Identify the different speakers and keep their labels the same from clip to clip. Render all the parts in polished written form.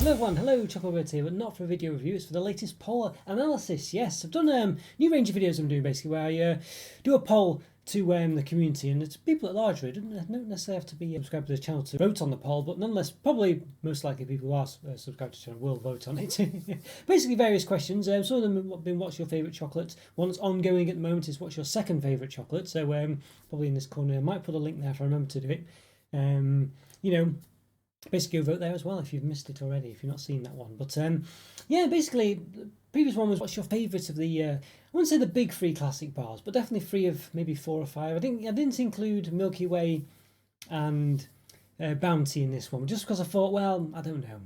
Speaker 1: Hello everyone, hello, Chocolo here, but not for a video review, it's for the latest poll analysis. Yes, I've done a new range of videos I'm doing basically where I do a poll to the community, and it's people at large really. Don't necessarily have to be subscribed to the channel to vote on the poll, but nonetheless, probably most likely people who are subscribed to the channel will vote on it. Basically various questions, some of them have been what's your favourite chocolate, one that's ongoing at the moment is what's your second favourite chocolate, so probably in this corner I might put a link there if I remember to do it. You know, basically go vote there as well if you've missed it already, if you've not seen that one. But yeah, basically the previous one was what's your favourite of the I wouldn't say the big three classic bars, but definitely three of maybe 4 or 5. I didn't include Milky Way and Bounty in this one, just because I thought, well, I don't know,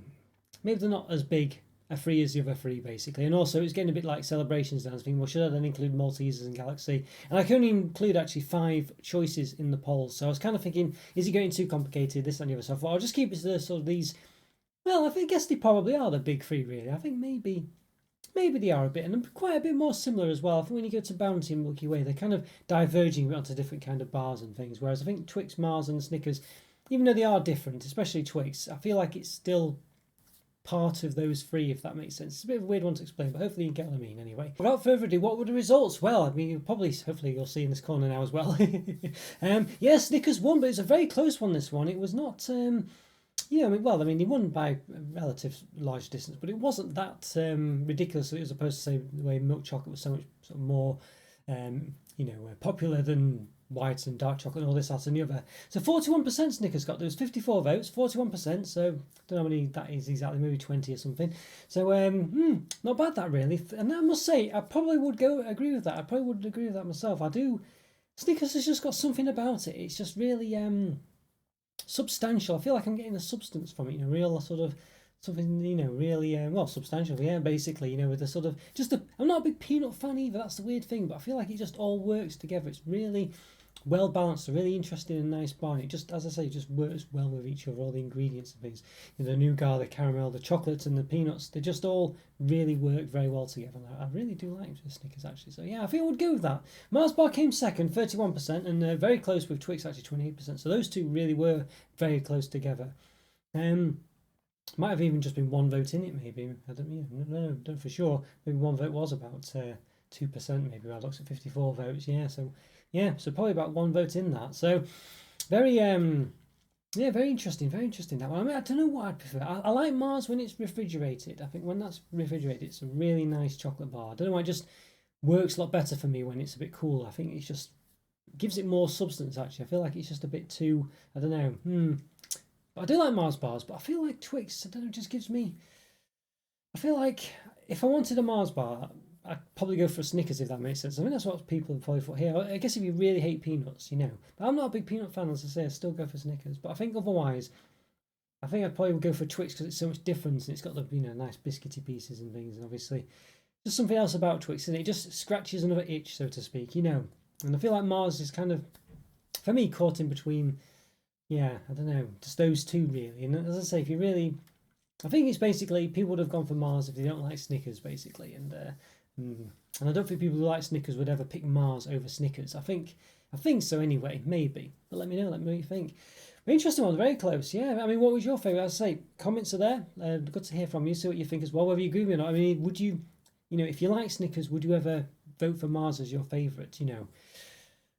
Speaker 1: maybe they're not as big a 3 as the other 3 basically, and also it's getting a bit like celebrations now. I was thinking, well, should I then include Maltesers and Galaxy? And I can only include actually 5 choices in the polls, so I was kind of thinking, is it getting too complicated, this and the other? So I thought I'll just keep it to the sort of these. Well, I guess they probably are the big 3 really. I think maybe they are a bit, and quite a bit more similar as well. I think when you go to Bounty and Milky Way, they're kind of diverging onto different kind of bars and things, whereas I think Twix, Mars and Snickers, even though they are different, especially Twix, I feel like it's still part of those 3, if that makes sense. It's a bit of a weird one to explain, but hopefully you get what I mean anyway. Without further ado, what were the results? Well, I mean, hopefully you'll see in this corner now as well. Yeah, Snickers won, but it's a very close one, this one. It was not, yeah, I mean, he won by a relative large distance, but it wasn't that ridiculous as opposed to, say, the way milk chocolate was so much sort of more, popular than white and dark chocolate and all this, that and the other. So 41% Snickers got. There was 54 votes, 41%, so don't know how many that is exactly, maybe 20 or something. So not bad that really. And I must say, I probably would agree with that. I probably would agree with that myself. I do. Snickers has just got something about it. It's just really substantial. I feel like I'm getting a substance from it, real sort of something, really well, substantial, yeah, basically, with the sort of I'm not a big peanut fan either, that's the weird thing, but I feel like it just all works together. It's really well balanced, a really interesting and nice bar, and it just, as I say, just works well with each other, all the ingredients and things, the nougat, the caramel, the chocolate and the peanuts, they just all really work very well together. I really do like the Snickers actually, so yeah, I think I would go with that. Mars bar came second, 31%, and very close with Twix actually, 28%, so those two really were very close together. Might have even just been one vote in it, maybe. I don't know for sure. Maybe one vote was about 2%, maybe. I looked at 54 votes, yeah. So probably about one vote in that. So very very interesting that one. I mean, I don't know what I'd prefer. I like Mars when it's refrigerated. I think when that's refrigerated, it's a really nice chocolate bar. I don't know why, it just works a lot better for me when it's a bit cooler. I think it just gives it more substance actually. I feel like it's just a bit too, I don't know. I do like Mars bars, but I feel like Twix, I don't know, just gives me, I feel like if I wanted a Mars bar, I'd probably go for a Snickers, if that makes sense. I think that's what people have probably thought here. I guess if you really hate peanuts, But I'm not a big peanut fan, as I say, I still go for Snickers. But I think otherwise, I think I'd probably go for Twix because it's so much different and it's got the, nice biscuity pieces and things. And obviously, just something else about Twix, and it just scratches another itch, so to speak, And I feel like Mars is kind of, for me, caught in between. Yeah, I don't know, just those two really. And as I say, if you really, I think it's basically people would have gone for Mars if they don't like Snickers, basically. And I don't think people who like Snickers would ever pick Mars over Snickers. I think so anyway, maybe. But let me know what you think. Very interesting one, very close. Yeah, I mean, what was your favourite? As I say, comments are there. Good to hear from you. See what you think as well, whether you agree with me or not. I mean, would you, if you like Snickers, would you ever vote for Mars as your favourite?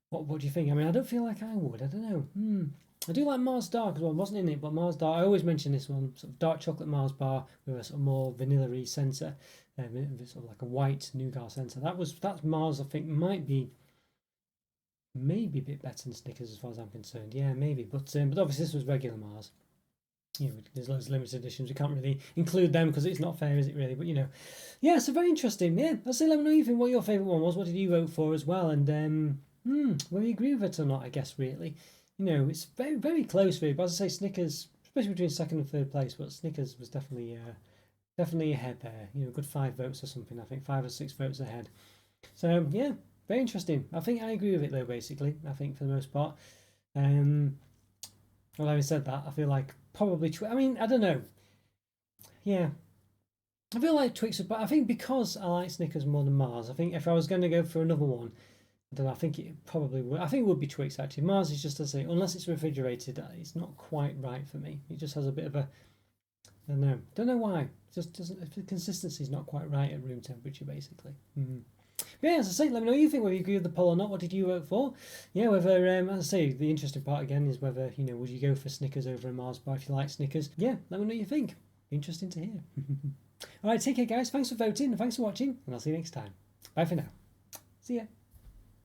Speaker 1: What do you think? I mean, I don't feel like I would. I don't know. I do like Mars Dark as well. I wasn't in it, but Mars Dark, I always mention this one, sort of dark chocolate Mars bar with a sort of more vanilla-y centre, sort of like a white nougat centre. That's Mars, I think, might be maybe a bit better than Snickers as far as I'm concerned. Yeah, maybe, but obviously this was regular Mars. There's loads of limited editions. We can't really include them because it's not fair, is it really? But yeah, so very interesting. Yeah, I'll say let me know even what your favourite one was. What did you vote for as well? And whether you agree with it or not, I guess really. It's very, very close really, but as I say, Snickers, especially between second and third place, but Snickers was definitely ahead there. Good 5 votes or something, I think 5 or 6 votes ahead. So yeah, very interesting. I think I agree with it though, basically. I think for the most part. Well, having said that, I feel like probably I mean, I don't know. Yeah. I feel like Twix, but I think because I like Snickers more than Mars, I think if I was going to go for another one, then I think it probably would. I think it would be Twix actually. Mars is just, to say, unless it's refrigerated, it's not quite right for me. It just has a bit of a I don't know why. Just doesn't. The consistency is not quite right at room temperature, basically. But yeah, as I say, let me know what you think, whether you agree with the poll or not. What did you vote for? Yeah, whether, as I say, the interesting part again is whether, would you go for Snickers over a Mars bar if you like Snickers? Yeah, let me know what you think. Interesting to hear. All right, take care, guys. Thanks for voting and thanks for watching, and I'll see you next time. Bye for now. See ya.